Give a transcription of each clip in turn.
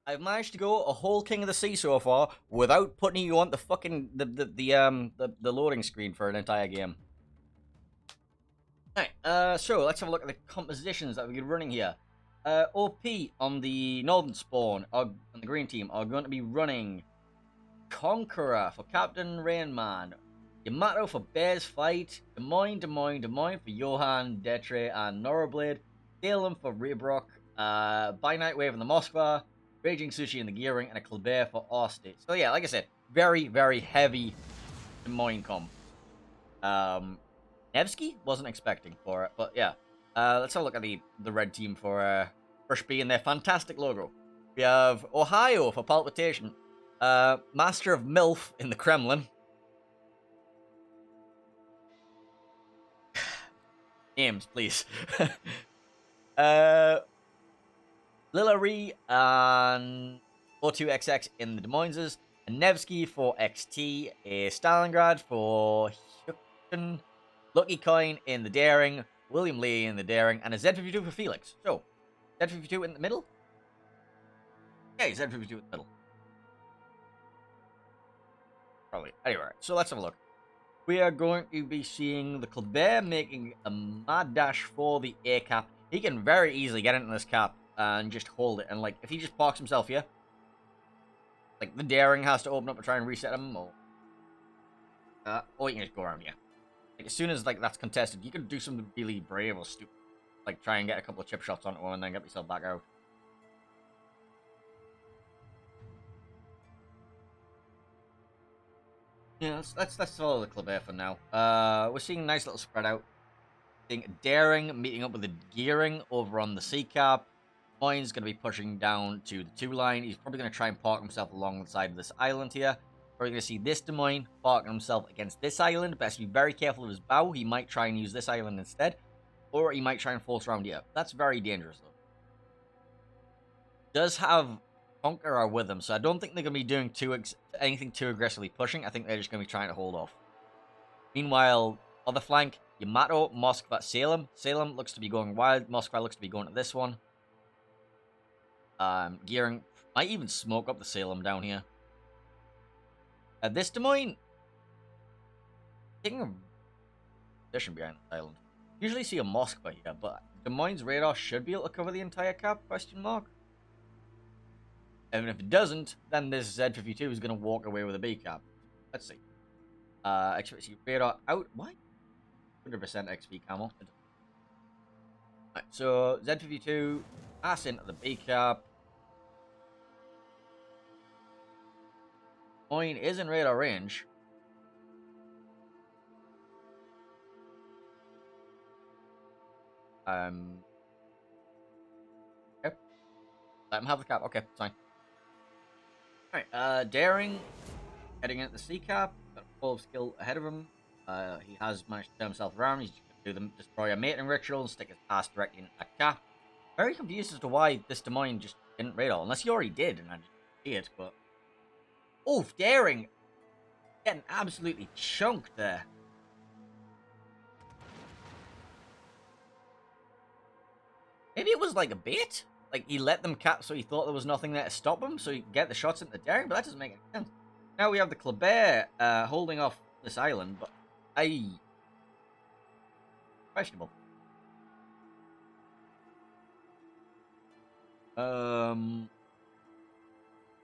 I've managed to go a whole King of the Sea so far without putting you on the fucking the loading screen for an entire game. Alright, so let's have a look at the compositions that we're running here. OP on the Northern Spawn, on the green team, are going to be running Conqueror for Captain Rainman, Yamato for Bear's Fight, Des Moines for Johan, Detre, and Norablade, Salem for Rebrock, By Night Wave in the Moskva, Raging Sushi in the Gearing, and a Colbert for Orsted. So yeah, like I said, very, very heavy Des Moines comp. Nevsky? Wasn't expecting for it, but yeah. Let's have a look at the red team for RUSHB and their fantastic logo. We have Ohio for Palpitation, Master of MILF in the Kremlin. Names, please. Lillary and O2XX in the Des Moineses, and Nevsky for XT, a Stalingrad for Hyukun, Lucky Coin in the Daring, William Lee in the Daring, and a Z52 for Felix. So, Z52 in the middle? Okay, Z52 in the middle. Probably. Anyway, so let's have a look. We are going to be seeing the Colbert making a mad dash for the A cap. He can very easily get into this cap and just hold it. And, like, if he just parks himself here, like, the Daring has to open up and try and reset him, or you can just go around here. Like, as soon as, like, that's contested, you can do something really brave or stupid. Like, try and get a couple of chip shots onto him and then get yourself back out. Yeah, let's follow the Colbert for now. We're seeing a nice little spread out. Seeing Daring meeting up with the Gearing over on the C cap. Moyne's going to be pushing down to the 2 line. He's probably going to try and park himself along the side of this island here. We're going to see this Des Moines parking himself against this island. But has to be very careful of his bow. He might try and use this island instead. Or he might try and force around here. That's very dangerous, though. Does have Conqueror with him, so I don't think they're going to be doing anything too aggressively pushing. I think they're just going to be trying to hold off. Meanwhile, other flank, Yamato, Moskva, Salem. Salem looks to be going wild. Moskva looks to be going to this one. Gearing might even smoke up the Salem down here. This Des Moines taking a position behind the island. Usually see a Moskva here, but Des Moines' radar should be able to cover the entire cap, question mark. And if it doesn't, then this Z52 is going to walk away with a B cap. Let's see. XP radar out. Why? 100% XP camel. Right, so Z52 pass into the B cap. Moyne is in radar range. Okay. Let him have the cap. Okay, fine. Alright, Daring heading into the C cap. Got a full of skill ahead of him. He has managed to turn himself around. He's just going to do the Destroyer mating ritual and stick his ass directly into that cap. Very confused as to why this Des Moines just didn't radar. Unless he already did and I just see it, but. Oof, Daring getting absolutely chunked there. Maybe it was like a bait? Like, he let them cap so he thought there was nothing there to stop him, so he could get the shots into the Daring, but that doesn't make any sense. Now we have the Colbert holding off this island, but questionable.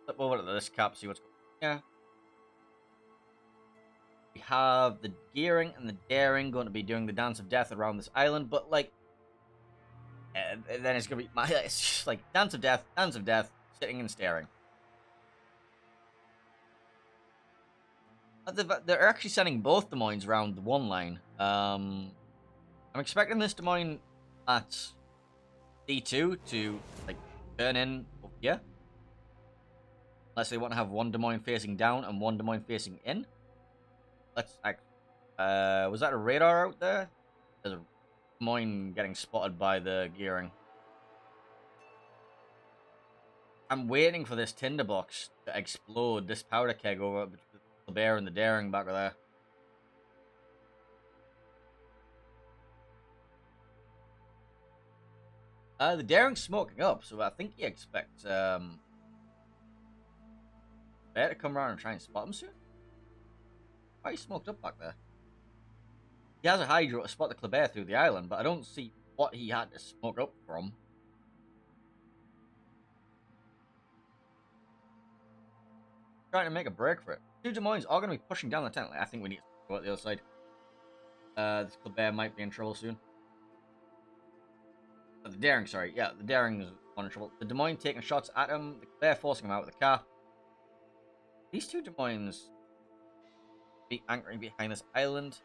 Flip over to this cap, see what's going on. Yeah. We have the Gearing and the Daring going to be doing the Dance of Death around this island, but, like, and then it's gonna be it's just like Dance of Death, sitting and staring. They're actually sending both Des Moines around the 1 line. I'm expecting this Des Moines at D2 to like turn in up here. Unless they want to have 1 Des Moines facing down and 1 Des Moines facing in. Was that a radar out there? There's a Des Moines getting spotted by the Gearing. I'm waiting for this tinderbox to explode, this powder keg over between the Bear and the Daring back there. The Daring's smoking up, so I think he expects Better come around and try and spot him soon. Why he smoked up back there? He has a hydro to spot the Kleber through the island, but I don't see what he had to smoke up from. Trying to make a break for it. Two Des Moines are going to be pushing down the tent. I think we need to go at the other side. This Kleber might be in trouble soon. The Daring, sorry. Yeah, the Daring is in trouble. The Des Moines taking shots at him. The Kleber forcing him out with the car. These two Des Moines be anchoring behind this island.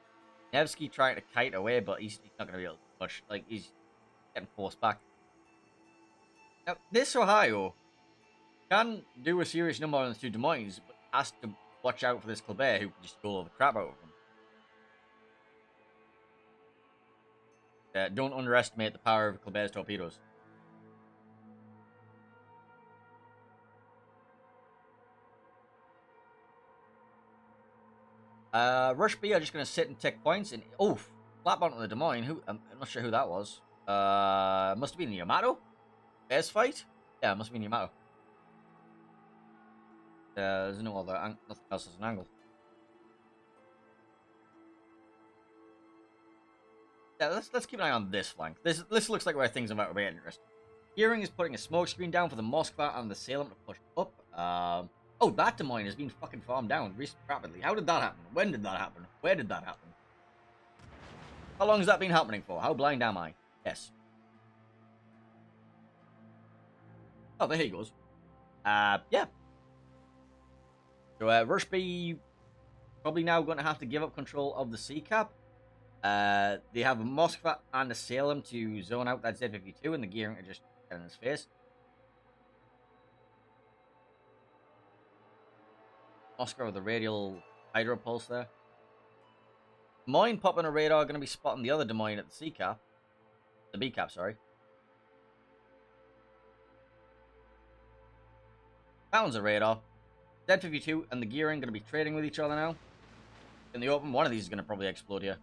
Nevsky trying to kite away, but he's not going to be able to push. Like, he's getting forced back. Now, this Ohio can do a serious number on the two Des Moines, but has to watch out for this Kleber who can just go all the crap out of him. Don't underestimate the power of Kleber's torpedoes. RUSHB are just going to sit and take points. And oh, flat onto the Des Moines. Who? I'm not sure who that was. Must have been the Yamato. Bears fight. Yeah, it must have been Yamato. There's no other. Nothing else as an angle. Yeah, let's keep an eye on this flank. This looks like where things are about to be interesting. Gearing is putting a smoke screen down for the Moskva and the Salem to push up. Oh, that Des Moines has been fucking farmed down rapidly. How did that happen? When did that happen? Where did that happen? How long has that been happening for? How blind am I? Yes. Oh, there he goes. Yeah. So, RUSHB probably now going to have to give up control of the sea cap. They have a Moskva and a Salem to zone out that Z-52, and the Gearing are just getting in his face. Oscar with the radial hydro pulse there. Des Moines popping a radar, going to be spotting the other Des Moines at the C cap. The B cap, sorry. That one's a radar. Z-52 and the Gearing going to be trading with each other now. In the open, one of these is going to probably explode here.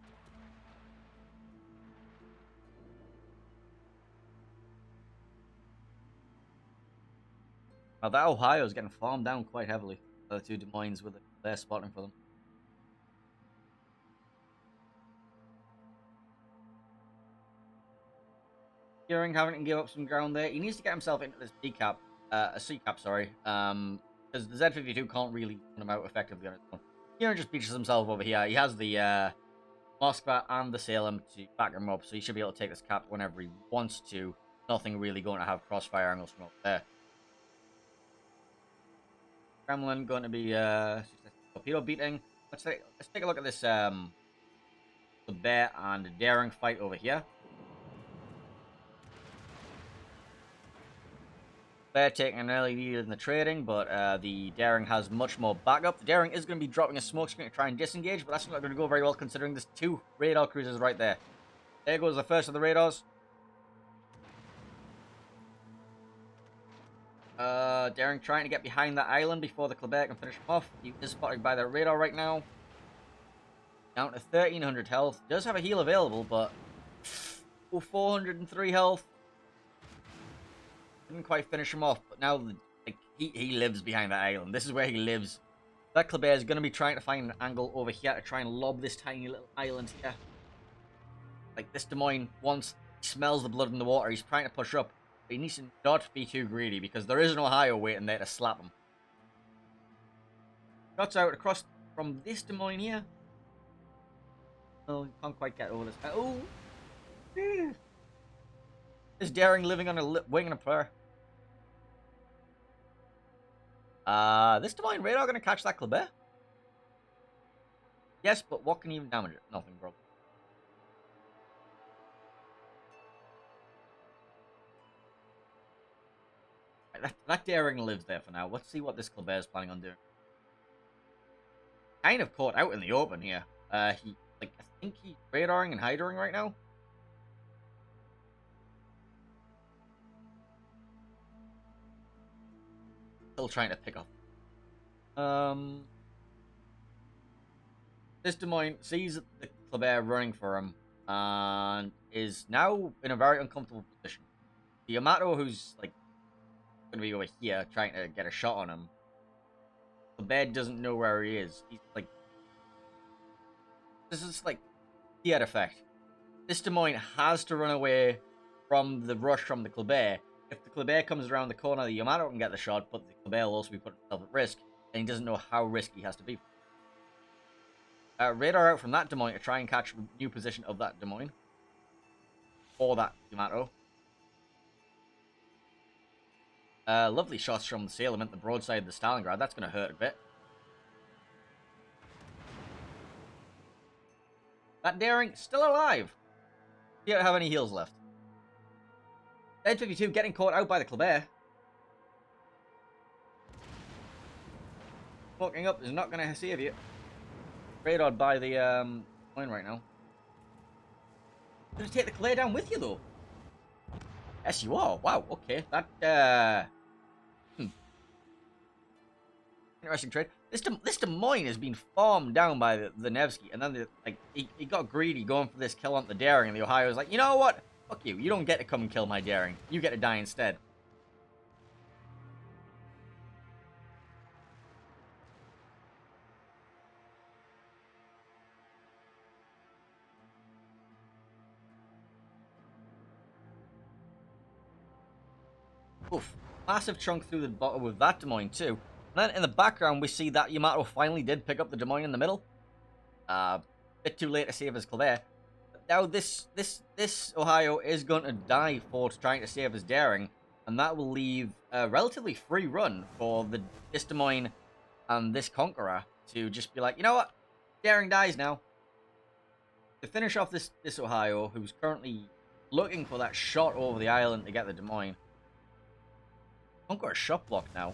Now that Ohio is getting farmed down quite heavily. The two Des Moines with their spotting for them. Gearing having to give up some ground there. He needs to get himself into this B cap, a C cap, sorry. Because the Z-52 can't really run him out effectively on its own. Gearing just beaches himself over here. He has the Moskva and the Salem to back him up, so he should be able to take this cap whenever he wants to. Nothing really going to have crossfire angles from up there. Kremlin going to be torpedo beating. Let's take a look at this the Bear and Daring fight over here. Bear taking an early lead in the trading, but the Daring has much more backup. The Daring is going to be dropping a smoke screen to try and disengage, but that's not going to go very well considering there's two radar cruisers right there. There goes the first of the radars. Daring trying to get behind that island before the Kleber can finish him off. He is spotted by the radar right now. Down to 1300 health. Does have a heal available, but 403 health. Didn't quite finish him off, but now like he lives behind that island. This is where he lives. That Kleber is going to be trying to find an angle over here to try and lob this tiny little island here. Like this Des Moines, once he smells the blood in the water, he's trying to push up. But he needs to not be too greedy because there is an Ohio waiting there to slap him. Shots out across from this Des Moines here. Oh, he can't quite get over this. Oh! Is Daring living on a wing and a prayer? This Des Moines radar going to catch that Kleber? Yes, but what can even damage it? Nothing, bro. That Daring lives there for now. Let's see what this Kleber is planning on doing. Kind of caught out in the open here. I think he's radaring and hydroing right now. Still trying to pick up. This Des Moines sees the Kleber running for him and is now in a very uncomfortable position. The Yamato, who's like going to be over here trying to get a shot on him. the bed doesn't know where he is. He's like, this is like Fiat effect. This Des Moines has to run away from the rush from the Kleber. If the Kleber comes around the corner, the Yamato can get the shot, but the Kleber will also be putting himself at risk, and he doesn't know how risky he has to be. Radar out from that Des Moines to try and catch a new position of that Des Moines. Or that Yamato. Lovely shots from the Sailorman, the broadside of the Stalingrad. That's going to hurt a bit. That Daring, still alive. He don't have any heals left. Z52 getting caught out by the Kleber. Fucking up is not going to save you. Radared by the point right now. Gonna take the Kleber down with you though. Yes, you are. Wow. Okay. That interesting trade. This Des Moines has been farmed down by the Nevsky, and then he got greedy going for this kill on the Daring, and the Ohio was like, you know what? Fuck you. You don't get to come and kill my Daring. You get to die instead. Oof. Massive chunk through the bottom with that Des Moines too. And then in the background, we see that Yamato finally did pick up the Des Moines in the middle. Bit too late to save his Kleber. Now this Ohio is going to die for trying to save his Daring, and that will leave a relatively free run for this Des Moines and this Conqueror to just be like, you know what, Daring dies now. To finish off this Ohio, who's currently looking for that shot over the island to get the Des Moines. Conqueror shot blocked now.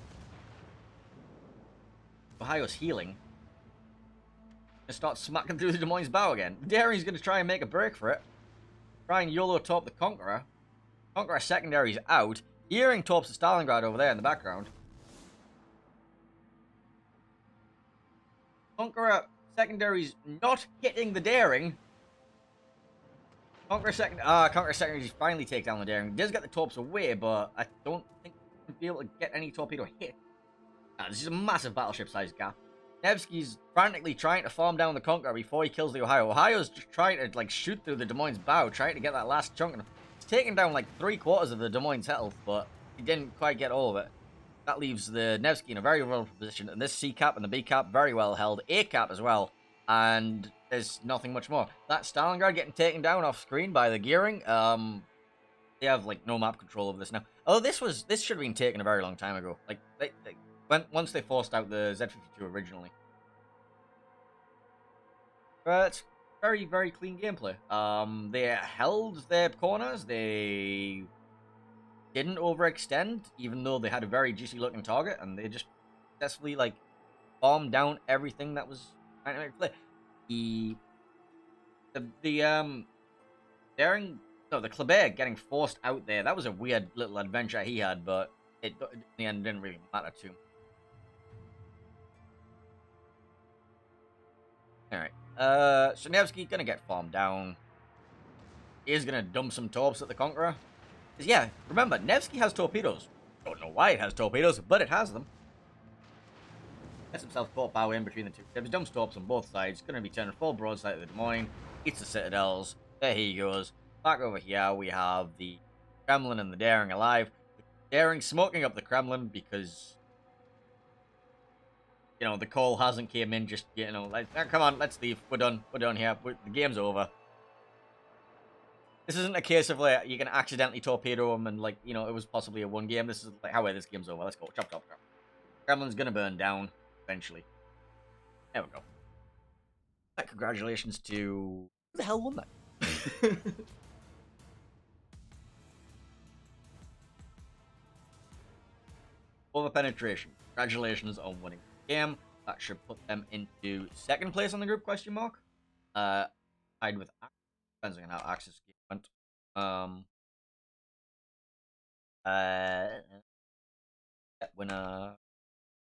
Ohio's healing. And start smacking through the Des Moines bow again. Daring's going to try and make a break for it. Try and YOLO top the Conqueror. Conqueror secondary's out. Earring tops the Stalingrad over there in the background. Conqueror secondary's not hitting the Daring. Conqueror secondary's finally take down the Daring. He does get the torps away, but I don't think he'll be able to get any torpedo hit. This is a massive battleship-sized gap. Nevsky's frantically trying to farm down the Conqueror before he kills the Ohio. Ohio's just trying to shoot through the Des Moines bow, trying to get that last chunk. He's taking down 3/4 of the Des Moines health, but he didn't quite get all of it. That leaves the Nevsky in a very vulnerable position, and this C cap and the B cap very well held. A cap as well, and there's nothing much more. That Stalingrad getting taken down off screen by the gearing. They have no map control of this now. Oh, this should have been taken a very long time ago. Once they forced out the Z52 originally. But it's very, very clean gameplay. They held their corners. They didn't overextend, even though they had a very juicy looking target, and they just successfully bombed down everything that was trying to make play. The Kleber getting forced out there. That was a weird little adventure he had, but it in the end didn't really matter to him. Alright. So Nevsky gonna get farmed down. He is gonna dump some torps at the Conqueror. Because, yeah, remember, Nevsky has torpedoes. Don't know why it has torpedoes, but it has them. Gets himself caught bow in between the two. If he dumps torps on both sides, gonna be turning full broadside of the Des Moines. Eats the Citadels. There he goes. Back over here, we have the Kremlin and the Daring alive. The Daring smoking up the Kremlin because the call hasn't came in just, come on, let's leave. We're done. We're done here. The game's over. This isn't a case of, you can accidentally torpedo them and, it was possibly a one game. This is, how this game's over. Let's go. Chop, chop, chop. Kremlin's gonna burn down, eventually. There we go. Congratulations to... Who the hell won that? Over penetration. Congratulations on winning. Game that should put them into second place on the group ? Tied with Axis, depending on how Axis game went.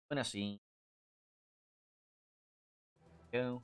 Winner scene. Go.